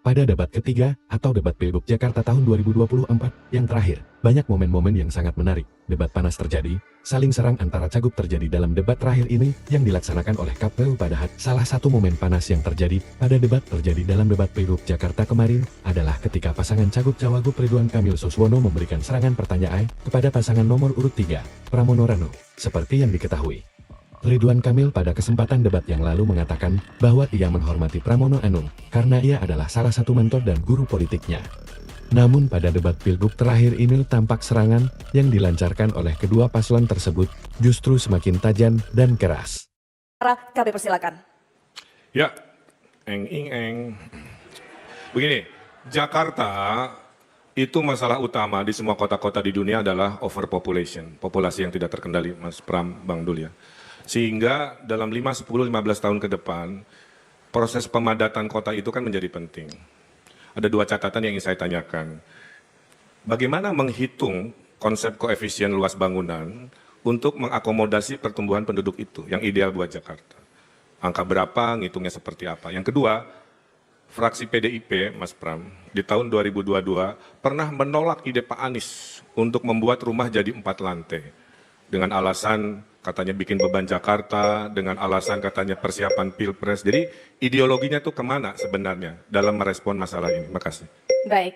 Pada debat ketiga atau debat Pilgub Jakarta tahun 2024 yang terakhir, banyak momen-momen yang sangat menarik. Debat panas terjadi, saling serang antara cagup terjadi dalam debat terakhir ini yang dilaksanakan oleh KPU pada salah satu momen panas yang terjadi pada debat terjadi dalam debat Pilgub Jakarta kemarin adalah ketika pasangan cagup Cawagup Ridwan Kamil Suswono memberikan serangan pertanyaan kepada pasangan nomor urut 3, Pramono Rano. Seperti yang diketahui, Ridwan Kamil pada kesempatan debat yang lalu mengatakan bahwa ia menghormati Pramono Anung karena ia adalah salah satu mentor dan guru politiknya. Namun pada debat Pilgub terakhir ini tampak serangan yang dilancarkan oleh kedua paslon tersebut justru semakin tajam dan keras. Kami persilakan. Ya, Begini, Jakarta itu masalah utama di semua kota-kota di dunia adalah overpopulation, populasi yang tidak terkendali, Mas Pram, Bang Dul ya. Sehingga dalam 5, 10, 15 tahun ke depan, proses pemadatan kota itu kan menjadi penting. Ada dua catatan yang ingin saya tanyakan. Bagaimana menghitung konsep koefisien luas bangunan untuk mengakomodasi pertumbuhan penduduk itu yang ideal buat Jakarta? Angka berapa, ngitungnya seperti apa? Yang kedua, fraksi PDIP, Mas Pram, di tahun 2022 pernah menolak ide Pak Anies untuk membuat rumah jadi 4 lantai. Dengan alasan katanya bikin beban Jakarta, dengan alasan katanya persiapan Pilpres. Jadi ideologinya tuh kemana sebenarnya dalam merespon masalah ini? Makasih. Baik.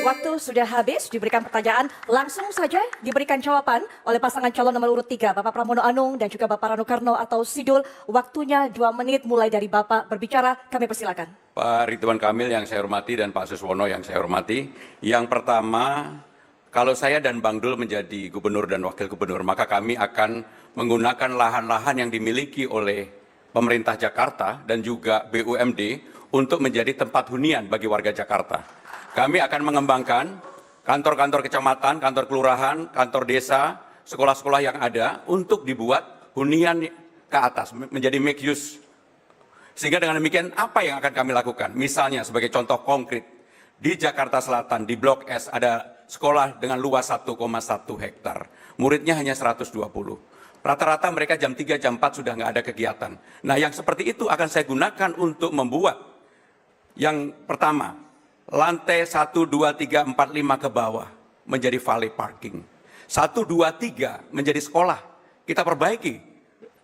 Waktu sudah habis, diberikan pertanyaan, langsung saja diberikan jawaban oleh pasangan calon nomor urut 3, Bapak Pramono Anung dan juga Bapak Rano Karno atau Sidul. Waktunya 2 menit mulai dari Bapak berbicara, kami persilakan. Pak Ridwan Kamil yang saya hormati dan Pak Suswono yang saya hormati. Yang pertama, kalau saya dan Bang Dul menjadi gubernur dan wakil gubernur, maka kami akan menggunakan lahan-lahan yang dimiliki oleh pemerintah Jakarta dan juga BUMD untuk menjadi tempat hunian bagi warga Jakarta. Kami akan mengembangkan kantor-kantor kecamatan, kantor kelurahan, kantor desa, sekolah-sekolah yang ada untuk dibuat hunian ke atas, menjadi make use. Sehingga dengan demikian apa yang akan kami lakukan? Misalnya sebagai contoh konkret, di Jakarta Selatan, di Blok S ada sekolah dengan luas 1,1 hektar. Muridnya hanya 120. Rata-rata mereka jam 3, jam 4 sudah nggak ada kegiatan. Nah yang seperti itu akan saya gunakan untuk membuat yang pertama, lantai 1, 2, 3, 4, 5 ke bawah menjadi valet parking. 1, 2, 3 menjadi sekolah. Kita perbaiki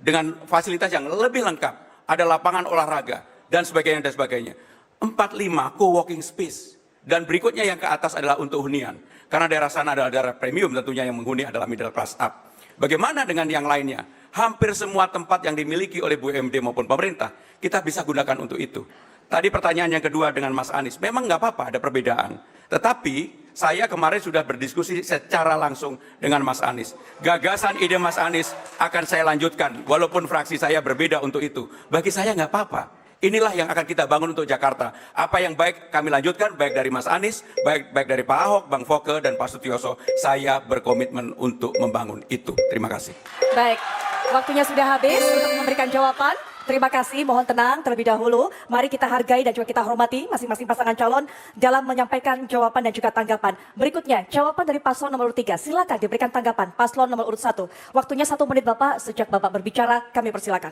dengan fasilitas yang lebih lengkap. Ada lapangan olahraga dan sebagainya dan sebagainya. 4, 5 co-working space. Dan berikutnya yang ke atas adalah untuk hunian. Karena daerah sana adalah daerah premium tentunya yang menghuni adalah middle class up. Bagaimana dengan yang lainnya? Hampir semua tempat yang dimiliki oleh BUMD maupun pemerintah, kita bisa gunakan untuk itu. Tadi pertanyaan yang kedua dengan Mas Anies, memang nggak apa-apa ada perbedaan. Tetapi saya kemarin sudah berdiskusi secara langsung dengan Mas Anies. Gagasan ide Mas Anies akan saya lanjutkan, walaupun fraksi saya berbeda untuk itu. Bagi saya nggak apa-apa. Inilah yang akan kita bangun untuk Jakarta. Apa yang baik kami lanjutkan, baik dari Mas Anies, baik dari Pak Ahok, Bang Foke, dan Pak Sutioso. Saya berkomitmen untuk membangun itu. Terima kasih. Baik, waktunya sudah habis untuk memberikan jawaban. Terima kasih, mohon tenang terlebih dahulu. Mari kita hargai dan juga kita hormati masing-masing pasangan calon dalam menyampaikan jawaban dan juga tanggapan. Berikutnya, jawaban dari paslon nomor urut 3. Silakan diberikan tanggapan paslon nomor urut 1. Waktunya 1 menit Bapak, sejak Bapak berbicara, kami persilakan.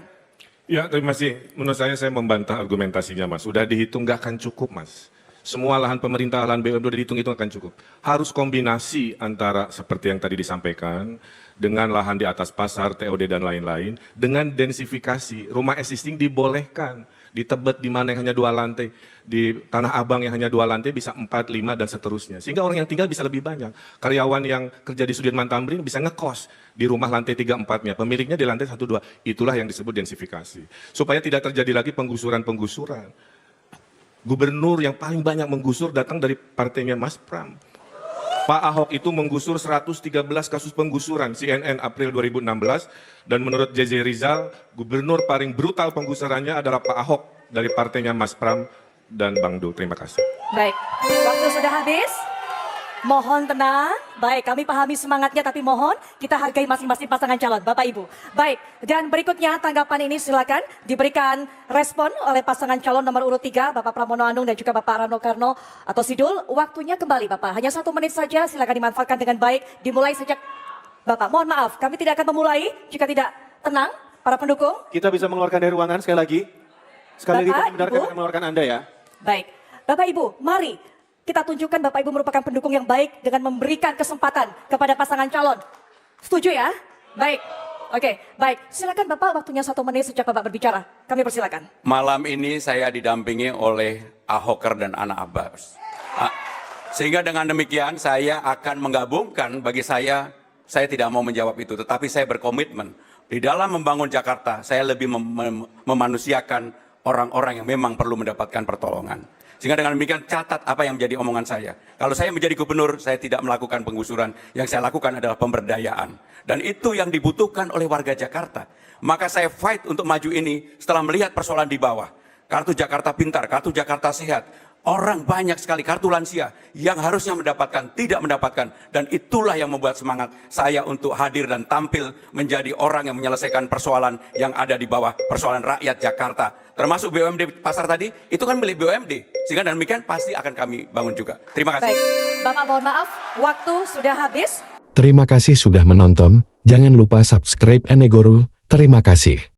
Ya, terima kasih. Menurut saya membantah argumentasinya, Mas. Sudah dihitung nggak akan cukup, Mas. Semua lahan pemerintah, lahan BUMD sudah dihitung itu akan cukup. Harus kombinasi antara seperti yang tadi disampaikan, dengan lahan di atas pasar, TOD dan lain-lain, dengan densifikasi. Rumah existing dibolehkan. Di Tebet di mana yang hanya 2 lantai, di Tanah Abang yang hanya 2 lantai bisa 4, 5 dan seterusnya. Sehingga orang yang tinggal bisa lebih banyak. Karyawan yang kerja di Sudirman Tamrin bisa ngekos di rumah lantai 3, 4-nya. Pemiliknya di lantai 1, 2. Itulah yang disebut densifikasi. Supaya tidak terjadi lagi penggusuran-penggusuran. Gubernur yang paling banyak menggusur datang dari partainya Mas Pram. Pak Ahok itu menggusur 113 kasus penggusuran, CNN April 2016, dan menurut JJ Rizal, gubernur paling brutal penggusurannya adalah Pak Ahok dari partainya Mas Pram dan Bang Dul. Terima kasih. Baik, waktu sudah habis. Mohon tenang, baik kami pahami semangatnya tapi mohon kita hargai masing-masing pasangan calon, Bapak Ibu. Baik, dan berikutnya tanggapan ini silakan diberikan respon oleh pasangan calon nomor urut 3, Bapak Pramono Anung dan juga Bapak Rano Karno atau Sidul. Waktunya kembali Bapak, hanya 1 menit saja, silakan dimanfaatkan dengan baik, dimulai sejak Bapak. Mohon maaf, kami tidak akan memulai jika tidak tenang, para pendukung. Kita bisa mengeluarkan dari ruangan sekali lagi. Sekali lagi Bapak, kami benarkan Ibu. akan mengeluarkan Anda ya. Baik, Bapak Ibu, mari kita tunjukkan Bapak Ibu merupakan pendukung yang baik dengan memberikan kesempatan kepada pasangan calon. Setuju ya? Baik. Oke, baik. Silakan Bapak, waktunya 1 menit sejak Bapak berbicara. Kami persilakan. Malam ini saya didampingi oleh Ahoker dan Ana Abbas. Sehingga dengan demikian saya akan menggabungkan, bagi saya tidak mau menjawab itu, tetapi saya berkomitmen di dalam membangun Jakarta, saya lebih memanusiakan orang-orang yang memang perlu mendapatkan pertolongan. Sehingga dengan demikian catat apa yang menjadi omongan saya. Kalau saya menjadi gubernur, saya tidak melakukan penggusuran. Yang saya lakukan adalah pemberdayaan. Dan itu yang dibutuhkan oleh warga Jakarta. Maka saya fight untuk maju ini setelah melihat persoalan di bawah. Kartu Jakarta Pintar, kartu Jakarta Sehat. Orang banyak sekali, kartu lansia yang harusnya mendapatkan, tidak mendapatkan. Dan itulah yang membuat semangat saya untuk hadir dan tampil menjadi orang yang menyelesaikan persoalan yang ada di bawah, persoalan rakyat Jakarta. Termasuk BUMD pasar tadi, itu kan milik BUMD. Sehingga dan demikian pasti akan kami bangun juga. Terima kasih. Baik, Bapak mohon maaf, waktu sudah habis. Terima kasih sudah menonton. Jangan lupa subscribe Enegoro. Terima kasih.